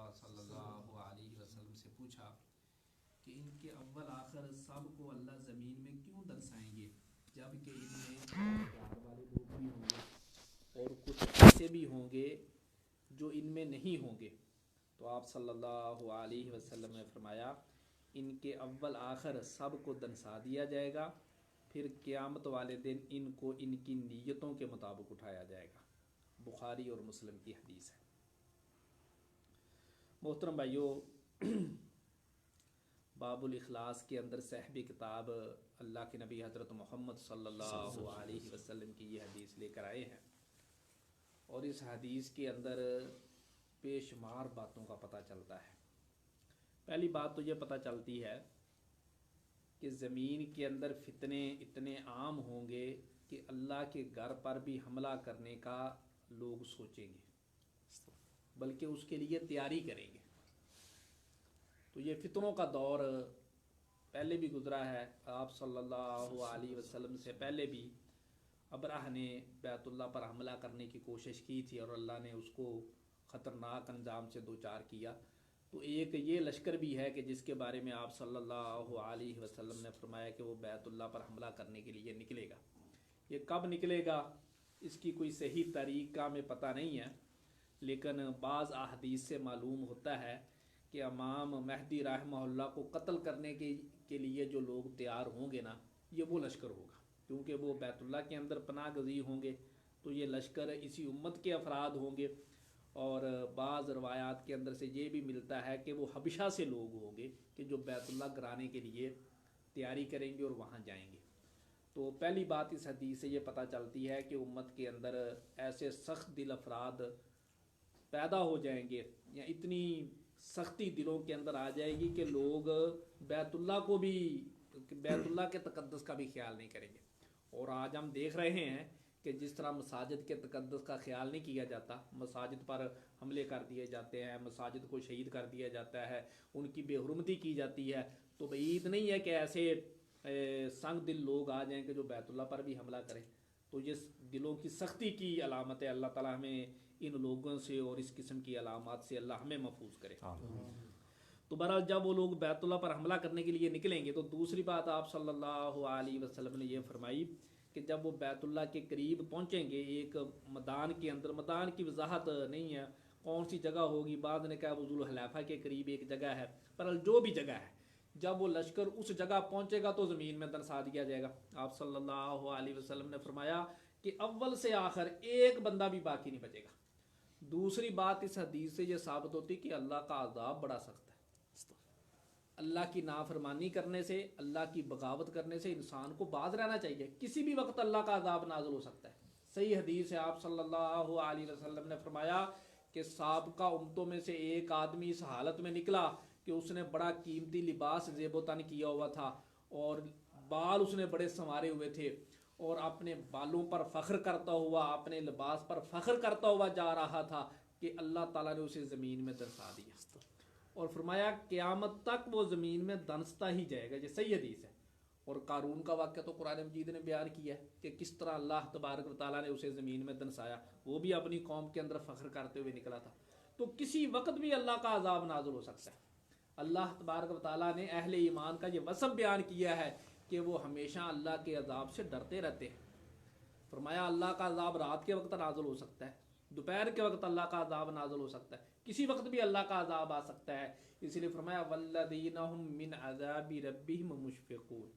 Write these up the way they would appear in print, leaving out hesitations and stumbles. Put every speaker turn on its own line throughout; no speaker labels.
اللہ صلی اللہ علیہ وسلم سے پوچھا کہ ان کے اول آخر سب کو اللہ زمین میں کیوں درسائیں گے، جب کہ ان میں پیار والے لوگ بھی ہوں گے اور کچھ ایسے بھی ہوں گے جو ان میں نہیں ہوں گے؟ تو آپ صلی اللہ علیہ وسلم نے فرمایا ان کے اول آخر سب کو دنسا دیا جائے گا، پھر قیامت والے دن ان کو ان کی نیتوں کے مطابق اٹھایا جائے گا۔ بخاری اور مسلم کی حدیث ہے۔ محترم بھائیو، باب الاخلاص کے اندر صاحب کتاب اللہ کے نبی حضرت محمد صلی اللہ علیہ وسلم کی یہ حدیث لے کر آئے ہیں، اور اس حدیث کے اندر بے شمار باتوں کا پتہ چلتا ہے۔ پہلی بات تو یہ پتہ چلتی ہے کہ زمین کے اندر فتنے اتنے عام ہوں گے کہ اللہ کے گھر پر بھی حملہ کرنے کا لوگ سوچیں گے، بلکہ اس کے لیے تیاری کریں گے۔ تو یہ فتنوں کا دور پہلے بھی گزرا ہے، آپ صلی اللہ علیہ وسلم سے پہلے بھی ابرہہ نے بیت اللہ پر حملہ کرنے کی کوشش کی تھی اور اللہ نے اس کو خطرناک انجام سے دوچار کیا۔ تو ایک یہ لشکر بھی ہے کہ جس کے بارے میں آپ صلی اللہ علیہ وسلم نے فرمایا کہ وہ بیت اللہ پر حملہ کرنے کے لیے نکلے گا۔ یہ کب نکلے گا اس کی کوئی صحیح تاریخ کا ہمیں پتہ نہیں ہے، لیکن بعض احادیث سے معلوم ہوتا ہے کہ امام مہدی رحمہ اللہ کو قتل کرنے کے لیے جو لوگ تیار ہوں گے نا، یہ وہ لشکر ہوگا، کیونکہ وہ بیت اللہ کے اندر پناہ گزیر ہوں گے۔ تو یہ لشکر اسی امت کے افراد ہوں گے، اور بعض روایات کے اندر سے یہ بھی ملتا ہے کہ وہ حبشہ سے لوگ ہوں گے کہ جو بیت اللہ گرانے کے لیے تیاری کریں گے اور وہاں جائیں گے۔ تو پہلی بات اس حدیث سے یہ پتہ چلتی ہے کہ امت کے اندر ایسے سخت دل افراد پیدا ہو جائیں گے، یا اتنی سختی دلوں کے اندر آ جائے گی کہ لوگ بیت اللہ کے تقدس کا بھی خیال نہیں کریں گے۔ اور آج ہم دیکھ رہے ہیں کہ جس طرح مساجد کے تقدس کا خیال نہیں کیا جاتا، مساجد پر حملے کر دیے جاتے ہیں، مساجد کو شہید کر دیا جاتا ہے، ان کی بے حرمتی کی جاتی ہے، تو بعید نہیں ہے کہ ایسے سنگ دل لوگ آ جائیں کہ جو بیت اللہ پر بھی حملہ کریں۔ تو یہ دلوں کی سختی کی علامت ہے۔ اللہ تعالیٰ ہمیں ان لوگوں سے اور اس قسم کی علامات سے اللہ ہمیں محفوظ کرے۔ تو بہرحال جب وہ لوگ بیت اللہ پر حملہ کرنے کے لیے نکلیں گے تو دوسری بات آپ صلی اللہ علیہ وسلم نے یہ فرمائی کہ جب وہ بیت اللہ کے قریب پہنچیں گے، ایک میدان کے اندر، میدان کی وضاحت نہیں ہے کون سی جگہ ہوگی، بعض نے کہا وہ ذوالحلیفہ کے قریب ایک جگہ ہے، پر جو بھی جگہ ہے، جب وہ لشکر اس جگہ پہنچے گا تو زمین میں دنسا دیا جائے گا۔ آپ صلی اللہ علیہ وسلم نے فرمایا کہ اول سے آخر ایک بندہ بھی باقی نہیں بچے گا۔ دوسری بات اس حدیث سے یہ ثابت ہوتی کہ اللہ کا عذاب بڑا سخت ہے۔ اللہ کی نافرمانی کرنے سے، اللہ کی بغاوت کرنے سے انسان کو باز رہنا چاہیے، کسی بھی وقت اللہ کا عذاب نازل ہو سکتا ہے۔ صحیح حدیث ہے، آپ صلی اللہ علیہ وسلم نے فرمایا کہ سابقہ امتوں میں سے ایک آدمی اس حالت میں نکلا کہ اس نے بڑا قیمتی لباس زیب و تن کیا ہوا تھا، اور بال اس نے بڑے سنوارے ہوئے تھے، اور اپنے بالوں پر فخر کرتا ہوا، اپنے لباس پر فخر کرتا ہوا جا رہا تھا کہ اللہ تعالیٰ نے اسے زمین میں دنسا دیا، اور فرمایا قیامت تک وہ زمین میں دنستا ہی جائے گا۔ یہ صحیح حدیث ہے۔ اور قارون کا واقعہ تو قرآن مجید نے بیان کیا ہے کہ کس طرح اللہ تبارک و تعالیٰ نے اسے زمین میں دنسایا، وہ بھی اپنی قوم کے اندر فخر کرتے ہوئے نکلا تھا۔ تو کسی وقت بھی اللہ کا عذاب نازل ہو سکتا ہے۔ اللہ تبارک و تعالیٰ نے اہل ایمان کا یہ وصف بیان کیا ہے کہ وہ ہمیشہ اللہ کے عذاب سے ڈرتے رہتے ہیں۔ فرمایا اللہ کا عذاب رات کے وقت نازل ہو سکتا ہے، دوپہر کے وقت اللہ کا عذاب نازل ہو سکتا ہے، کسی وقت بھی اللہ کا عذاب آ سکتا ہے۔ اس لیے فرمایا والذین هم من عذاب ربهم مشفقون،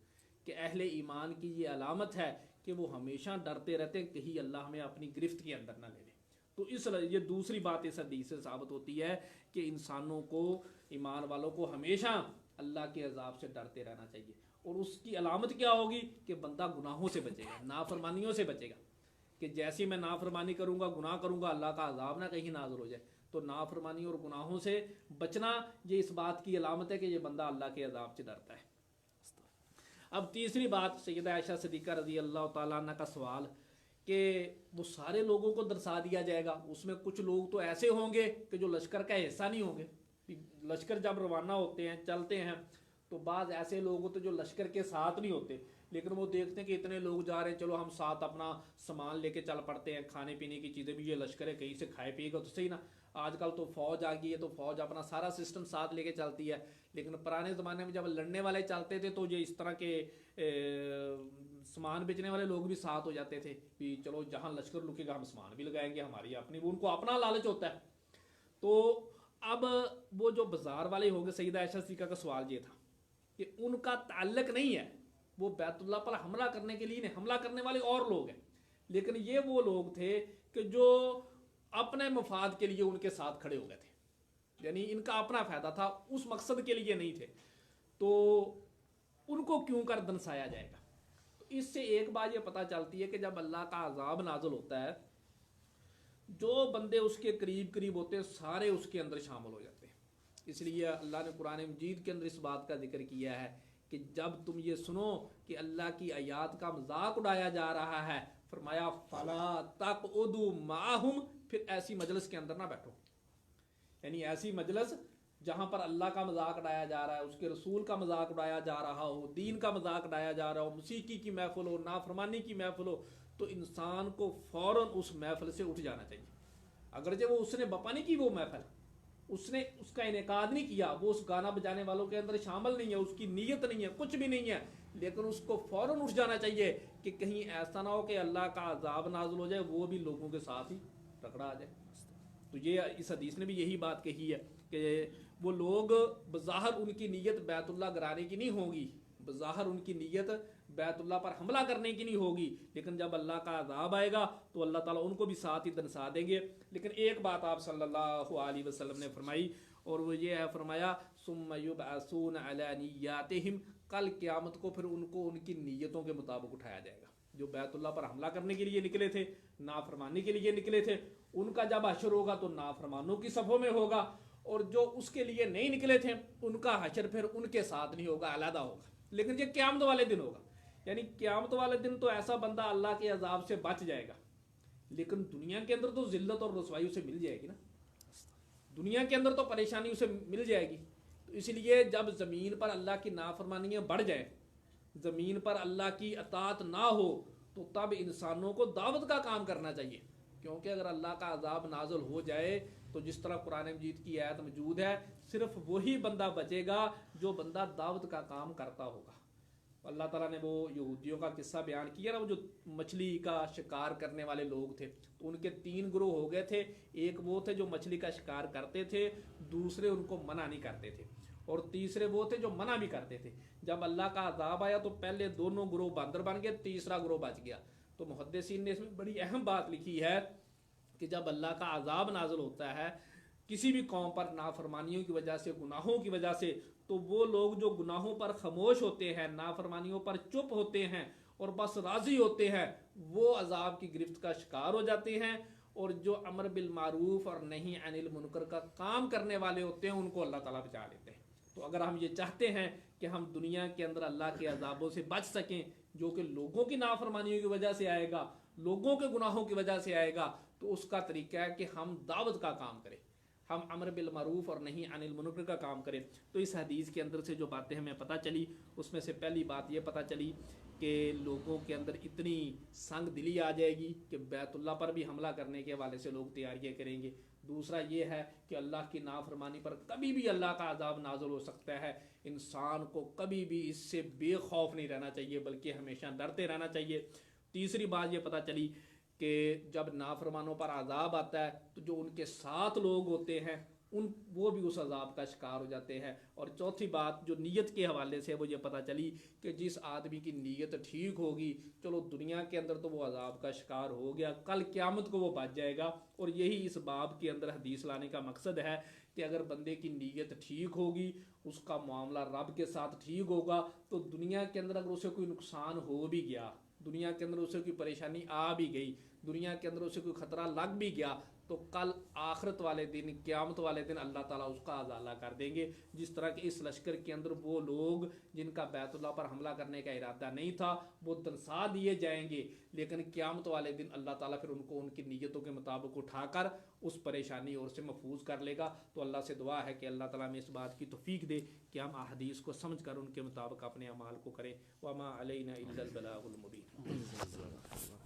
کہ اہل ایمان کی یہ علامت ہے کہ وہ ہمیشہ ڈرتے رہتے ہیں کہیں اللہ ہمیں اپنی گرفت کے اندر نہ لے لے۔ تو یہ دوسری بات اس حدیث سے ثابت ہوتی ہے کہ انسانوں کو، ایمان والوں کو ہمیشہ اللہ کے عذاب سے ڈرتے رہنا چاہیے۔ اور اس کی علامت کیا ہوگی کہ بندہ گناہوں سے بچے گا، نافرمانیوں سے بچے گا، کہ جیسی میں نافرمانی کروں گا، گناہ کروں گا، اللہ کا عذاب نہ کہیں نازل ہو جائے۔ تو نافرمانی اور گناہوں سے بچنا یہ اس بات کی علامت ہے کہ یہ بندہ اللہ کے عذاب سے ڈرتا ہے۔ اب تیسری بات، سیدہ عائشہ صدیقہ رضی اللہ تعالیٰ عنہ کا سوال کہ وہ سارے لوگوں کو درسا دیا جائے گا، اس میں کچھ لوگ تو ایسے ہوں گے کہ جو لشکر کا حصہ نہیں ہوں گے۔ لشکر جب روانہ ہوتے ہیں، چلتے ہیں، تو بعض ایسے لوگ ہوتے جو لشکر کے ساتھ نہیں ہوتے، لیکن وہ دیکھتے ہیں کہ اتنے لوگ جا رہے ہیں، چلو ہم ساتھ اپنا سامان لے کے چل پڑتے ہیں، کھانے پینے کی چیزیں بھی، یہ لشکر ہے کہیں سے کھائے پیے گا تو صحیح نا۔ آج کل تو فوج آ گئی ہے تو فوج اپنا سارا سسٹم ساتھ لے کے چلتی ہے، لیکن پرانے زمانے میں جب لڑنے والے چلتے تھے تو یہ اس طرح کے سامان بیچنے والے لوگ بھی ساتھ ہو جاتے تھے کہ چلو جہاں لشکر لکے گا ہم سامان بھی لگائیں گے، ہماری اپنی، ان کو اپنا لالچ ہوتا ہے۔ تو اب وہ جو بازار والے ہوں گے، سیدہ عائشہ صدیقہ کا سوال یہ تھا کہ ان کا تعلق نہیں ہے، وہ بیت اللہ پر حملہ کرنے کے لیے نہیں، حملہ کرنے والے اور لوگ ہیں، لیکن یہ وہ لوگ تھے کہ جو اپنے مفاد کے لیے ان کے ساتھ کھڑے ہو گئے تھے، یعنی ان کا اپنا فائدہ تھا، اس مقصد کے لیے نہیں تھے، تو ان کو کیوں کر دنسایا جائے گا؟ تو اس سے ایک بات یہ پتہ چلتی ہے کہ جب اللہ کا عذاب نازل ہوتا ہے، جو بندے اس کے قریب قریب ہوتے ہیں سارے اس کے اندر شامل ہو جاتے ہیں۔ اس لیے اللہ نے قرآن مجید کے اندر اس بات کا ذکر کیا ہے کہ جب تم یہ سنو کہ اللہ کی آیات کا مذاق اڑایا جا رہا ہے، فرمایا فلا تقعدوا معہم، پھر ایسی مجلس کے اندر نہ بیٹھو، یعنی ایسی مجلس جہاں پر اللہ کا مذاق اڑایا جا رہا ہے، اس کے رسول کا مذاق اڑایا جا رہا ہو، دین کا مذاق اڑایا جا رہا ہو، موسیقی کی محفل ہو، نافرمانی کی محفل ہو، تو انسان کو فوراً اس محفل سے اٹھ جانا چاہیے، اگرچہ وہ اس نے بپا نہیں کی، وہ محفل اس نے اس کا انعقاد نہیں کیا، وہ اس گانا بجانے والوں کے اندر شامل نہیں ہے، اس کی نیت نہیں ہے، کچھ بھی نہیں ہے، لیکن اس کو فوراً اٹھ جانا چاہیے کہ کہیں ایسا نہ ہو کہ اللہ کا عذاب نازل ہو جائے، وہ بھی لوگوں کے ساتھ ہی ٹکرا آ جائے۔ تو یہ اس حدیث نے بھی یہی بات کہی ہے کہ وہ لوگ بظاہر ان کی نیت بیت اللہ گرانے کی نہیں ہوگی، بظاہر ان کی نیت بیت اللہ پر حملہ کرنے کی نہیں ہوگی، لیکن جب اللہ کا عذاب آئے گا تو اللہ تعالیٰ ان کو بھی ساتھ ہی دنسا دیں گے۔ لیکن ایک بات آپ صلی اللہ علیہ وسلم نے فرمائی، اور وہ یہ ہے، فرمایا ثم یبعثون علی نیاتہم، کل قیامت کو پھر ان کو ان کی نیتوں کے مطابق اٹھایا جائے گا۔ جو بیت اللہ پر حملہ کرنے کے لیے نکلے تھے، نافرمانی کے لیے نکلے تھے، ان کا جب حشر ہوگا تو نافرمانوں کی صفوں میں ہوگا، اور جو اس کے لیے نہیں نکلے تھے ان کا حشر پھر ان کے ساتھ نہیں ہوگا، علیحدہ ہوگا۔ لیکن یہ قیامت والے دن ہوگا، یعنی قیامت والے دن تو ایسا بندہ اللہ کے عذاب سے بچ جائے گا، لیکن دنیا کے اندر تو ذلت اور رسوائی اسے مل جائے گی نا، دنیا کے اندر تو پریشانی اسے مل جائے گی۔ تو اس لیے جب زمین پر اللہ کی نافرمانیاں بڑھ جائیں، زمین پر اللہ کی اطاعت نہ ہو، تو تب انسانوں کو دعوت کا کام کرنا چاہیے، کیونکہ اگر اللہ کا عذاب نازل ہو جائے تو جس طرح قرآن مجید کی آیت موجود ہے، صرف وہی بندہ بچے گا جو بندہ دعوت کا کام کرتا ہوگا۔ اللہ تعالیٰ نے وہ یہودیوں کا قصہ بیان کیا نا، وہ جو مچھلی کا شکار کرنے والے لوگ تھے، تو ان کے 3 گروہ ہو گئے تھے، ایک وہ تھے جو مچھلی کا شکار کرتے تھے، دوسرے ان کو منع نہیں کرتے تھے، اور تیسرے وہ تھے جو منع بھی کرتے تھے۔ جب اللہ کا عذاب آیا تو پہلے دونوں گروہ باندر بن گئے، تیسرا گروہ بچ گیا۔ تو محدثین نے اس میں بڑی اہم بات لکھی ہے کہ جب اللہ کا عذاب نازل ہوتا ہے کسی بھی قوم پر نافرمانیوں کی وجہ سے، گناہوں کی وجہ سے، تو وہ لوگ جو گناہوں پر خاموش ہوتے ہیں، نافرمانیوں پر چپ ہوتے ہیں اور بس راضی ہوتے ہیں، وہ عذاب کی گرفت کا شکار ہو جاتے ہیں، اور جو امر بالمعروف اور نہی عن المنکر کا کام کرنے والے ہوتے ہیں ان کو اللہ تعالیٰ بچا لیتے ہیں۔ تو اگر ہم یہ چاہتے ہیں کہ ہم دنیا کے اندر اللہ کے عذابوں سے بچ سکیں، جو کہ لوگوں کی نافرمانیوں کی وجہ سے آئے گا، لوگوں کے گناہوں کی وجہ سے آئے گا، تو اس کا طریقہ ہے کہ ہم دعوت کا کام کریں، ہم امر بالمعروف اور نہی عن المنکر کا کام کریں۔ تو اس حدیث کے اندر سے جو باتیں ہمیں پتہ چلی، اس میں سے پہلی بات یہ پتہ چلی کہ لوگوں کے اندر اتنی سنگ دلی آ جائے گی کہ بیت اللہ پر بھی حملہ کرنے کے حوالے سے لوگ تیاریاں کریں گے۔ دوسرا یہ ہے کہ اللہ کی نافرمانی پر کبھی بھی اللہ کا عذاب نازل ہو سکتا ہے، انسان کو کبھی بھی اس سے بے خوف نہیں رہنا چاہیے بلکہ ہمیشہ ڈرتے رہنا چاہیے۔ تیسری بات یہ پتہ چلی کہ جب نافرمانوں پر عذاب آتا ہے تو جو ان کے ساتھ لوگ ہوتے ہیں وہ بھی اس عذاب کا شکار ہو جاتے ہیں۔ اور چوتھی بات جو نیت کے حوالے سے وہ یہ پتہ چلی کہ جس آدمی کی نیت ٹھیک ہوگی، چلو دنیا کے اندر تو وہ عذاب کا شکار ہو گیا، کل قیامت کو وہ بچ جائے گا۔ اور یہی اس باب کے اندر حدیث لانے کا مقصد ہے کہ اگر بندے کی نیت ٹھیک ہوگی، اس کا معاملہ رب کے ساتھ ٹھیک ہوگا، تو دنیا کے اندر اگر اسے کوئی نقصان ہو بھی گیا، دنیا کے اندر اسے کوئی پریشانی آ بھی گئی، دنیا کے اندر اسے کوئی خطرہ لگ بھی گیا، تو کل آخرت والے دن، قیامت والے دن اللہ تعالیٰ اس کا ازالہ کر دیں گے۔ جس طرح کہ اس لشکر کے اندر وہ لوگ جن کا بیت اللہ پر حملہ کرنے کا ارادہ نہیں تھا وہ دنسا دیے جائیں گے، لیکن قیامت والے دن اللہ تعالیٰ پھر ان کو ان کی نیتوں کے مطابق اٹھا کر اس پریشانی اور سے محفوظ کر لے گا۔ تو اللہ سے دعا ہے کہ اللہ تعالیٰ ہمیں اس بات کی توفیق دے کہ ہم احادیث کو سمجھ کر ان کے مطابق اپنے اعمال کو کریں۔ وما علینا الا البلاغ المبین۔